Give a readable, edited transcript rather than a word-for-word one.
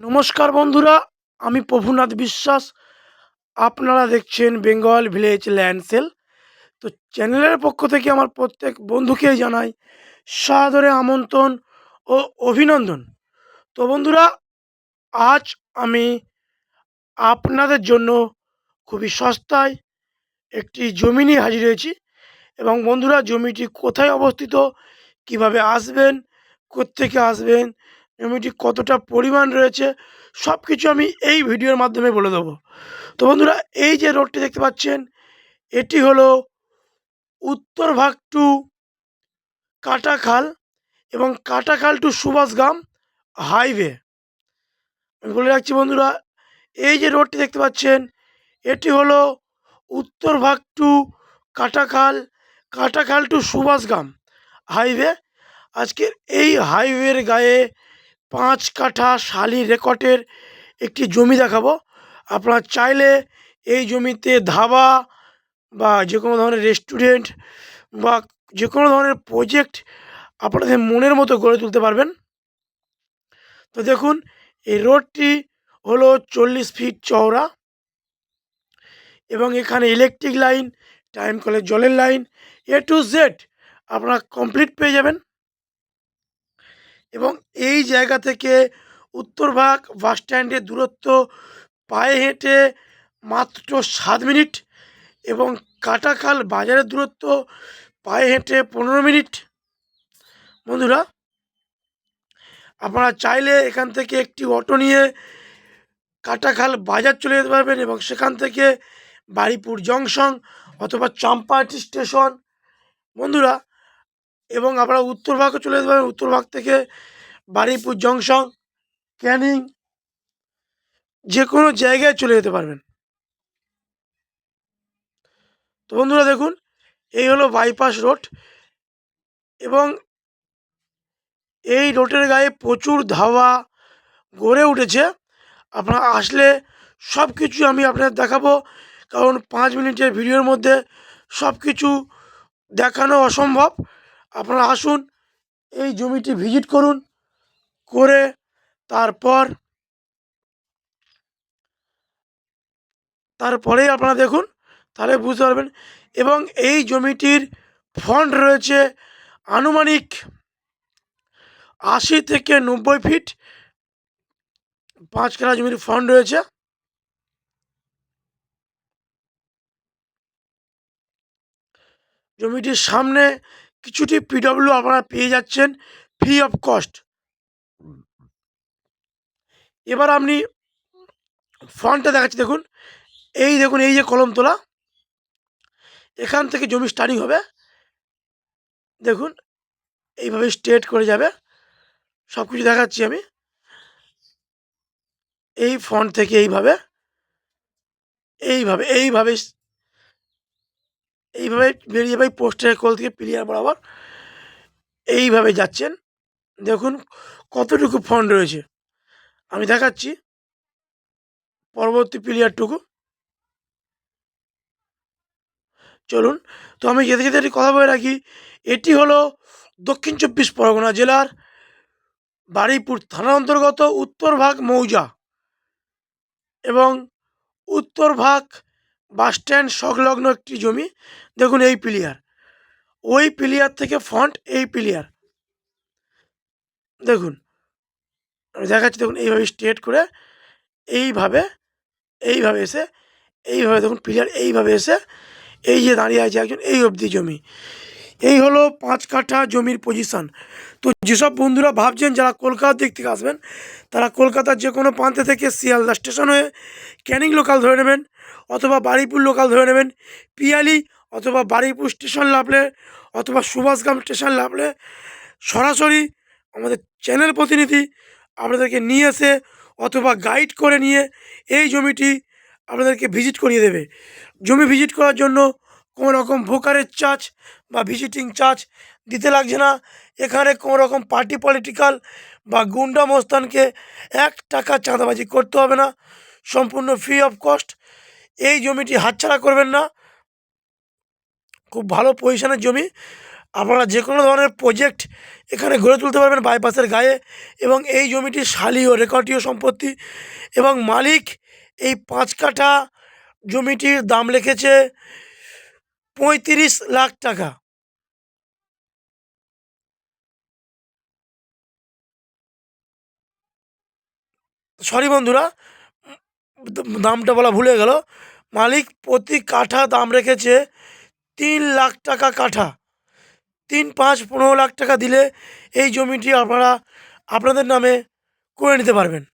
নমস্কার বন্ধুরা, আমি প্রভুনাথ বিশ্বাস। আপনারা দেখছেন বেঙ্গল ভিলেজ ল্যান্ড সেল। তো চ্যানেলের পক্ষ থেকে আমার প্রত্যেক বন্ধুকেই জানাই সাদরে আমন্ত্রণ ও অভিনন্দন। তো বন্ধুরা, আজ আমি আপনাদের জন্য খুবই সস্তায় একটি জমি নিয়ে হাজির হয়েছি। এবং বন্ধুরা, জমিটি কোথায় অবস্থিত, কিভাবে আসবেন, কোত্থেকে আসবেন, জমিটি কতটা পরিমাণ রয়েছে, সব কিছু আমি এই ভিডিওর মাধ্যমে বলে দেবো। তো বন্ধুরা, এই যে রোডটি দেখতে পাচ্ছেন, এটি হলো উত্তরভাগ টু কাটাখাল এবং কাটাখাল টু সুভাষগ্রাম হাইওয়ে। আমি বলে রাখছি বন্ধুরা, এই যে রোডটি দেখতে পাচ্ছেন, এটি হলো Uttarbhag to Katakhal, Katakhal to Subhashgram highway. আজকের এই হাইওয়ের গায়ে 5 কাঠা শালি রেকর্ডের একটি জমি দেখাবো। আপনারা চাইলে এই জমিতে ধাবা বা যে কোনো ধরনের রেস্টুরেন্ট বা যে কোনো ধরনের প্রজেক্ট আপনাদের মনের মতো গড়ে তুলতে পারবেন। তো দেখুন, এই রোডটি হলো 40 ফিট চওড়া এবং এখানে ইলেকট্রিক লাইন, টাইম কলের জলের লাইন, এ টু জেড আপনারা কমপ্লিট পেয়ে যাবেন। এবং এই জায়গা থেকে উত্তরভাগ বাস স্ট্যান্ডের দূরত্ব পায়ে হেঁটে মাত্র 7 মিনিট এবং কাটাখাল বাজারের দূরত্ব পায়ে হেঁটে 15 মিনিট। বন্ধুরা, আপনারা চাইলে এখান থেকে একটি অটো নিয়ে কাটাখাল বাজার চলে যেতে পারবেন এবং সেখান থেকে বারিপুর জংশন অথবা চাম্পাহাটি স্টেশন বন্ধুরা, এবং আপনারা উত্তরভাগও চলে যেতে পারবেন। উত্তরভাগ থেকে বারিপুর জংশন, ক্যানিং, যে কোনো জায়গায় চলে যেতে পারবেন। তো বন্ধুরা দেখুন, এই হলো বাইপাস রোড এবং এই রোডের গায়ে প্রচুর ধাবা গড়ে উঠেছে। আপনারা আসলে সব কিছু আমি আপনাদের দেখাবো, কারণ 5 মিনিটের ভিডিওর মধ্যে সব কিছু দেখানো অসম্ভব। আপনারা আসুন, এই জমিটি ভিজিট করুন, করে তারপরেই আপনারা দেখুন, তাহলে বুঝতে পারবেন। এবং এই জমিটির ফন্ট রয়েছে আনুমানিক 80 থেকে 90 ফিট। 5 কাঠা জমির ফন্ট রয়েছে। জমিটির সামনে কিছুটি পিডব্লিউ আপনারা পেয়ে যাচ্ছেন ফ্রি অফ কস্ট। এবার আপনি ফন্টটা দেখাচ্ছি, দেখুন, এই দেখুন, এই যে কলম তোলা, এখান থেকে জমি স্টার্টিং হবে। দেখুন, এইভাবে স্ট্রেট করে যাবে। সব কিছু দেখাচ্ছি আমি। এই ফন্ট থেকে এইভাবে এইভাবে এইভাবে এইভাবে বেরিয়ে যাবে পোস্টের কোল থেকে পিলিয়ার বরাবর, এইভাবে যাচ্ছেন। দেখুন কতটুকু ফন্ট রয়েছে, আমি দেখাচ্ছি পরবর্তী পিলিয়ারটুকু। চলুন, তো আমি যেতে যেতে একটি কথা বলে রাখি, এটি হলো দক্ষিণ 24 পরগনা জেলার বারুইপুর থানার অন্তর্গত উত্তরভাগ মৌজা এবং উত্তরভাগ বাসস্ট্যান্ড সংলগ্ন একটি জমি। দেখুন এই পিলিয়ার, ওই পিলিয়ার থেকে ফন্ট এই পিলিয়ার। দেখুন, আমি দেখাচ্ছি, দেখুন এইভাবে স্ট্রেট করে এইভাবে এইভাবে এসে এইভাবে দেখুন পিলিয়ার এইভাবে এসে এই যে দাঁড়িয়ে আছে একজন, এই অবধি জমি। এই হলো 5 কাঠা জমির পজিশান। তো যেসব বন্ধুরা ভাবছেন যারা কলকাতার দিক থেকে আসবেন, তারা কলকাতার যে কোনো প্রান্তে থেকে শিয়ালদা স্টেশন হয়ে ক্যানিং লোকাল ধরে নেবেন অথবা বারুইপুর লোকাল ধরে নেবেন। পিয়ালি অথবা বারুইপুর স্টেশন নামলে অথবা সুভাষগ্রাম স্টেশন নামলে সরাসরি আমাদের চ্যানেল প্রতিনিধি আপনাদেরকে নিয়ে এসে অথবা গাইড করে নিয়ে এই জমিটি আপনাদেরকে ভিজিট করিয়ে দেবে। জমি ভিজিট করার জন্য কোনো রকম ব্রোকারেজ চার্জ বা ভিজিটিং চার্জ দিতে লাগছে না। এখানে কোনো রকম পার্টি পলিটিক্যাল বা গুন্ডা মস্তানকে 1 টাকা চাঁদাবাজি করতে হবে না, সম্পূর্ণ ফ্রি অফ কস্ট। এই জমিটি হাতছাড়া করবেন না, খুব ভালো পজিশনের জমি। আপনারা যে কোনো ধরনের প্রজেক্ট এখানে গড়ে তুলতে পারবেন বাইপাসের গায়ে। এবং এই জমিটি শালি ও রেকর্ডীয় সম্পত্তি এবং মালিক এই 5 কাঠা জমিটির দাম রেখেছে 35 লাখ টাকা। সরি বন্ধুরা, দামটা বলা ভুলে গেল। মালিক প্রতি কাঠা দাম রেখেছে 3 লাখ টাকা কাঠা। 3, 5, 15 লাখ টাকা দিলে এই জমিটি আপনারা আপনাদের নামে করে নিতে পারবেন।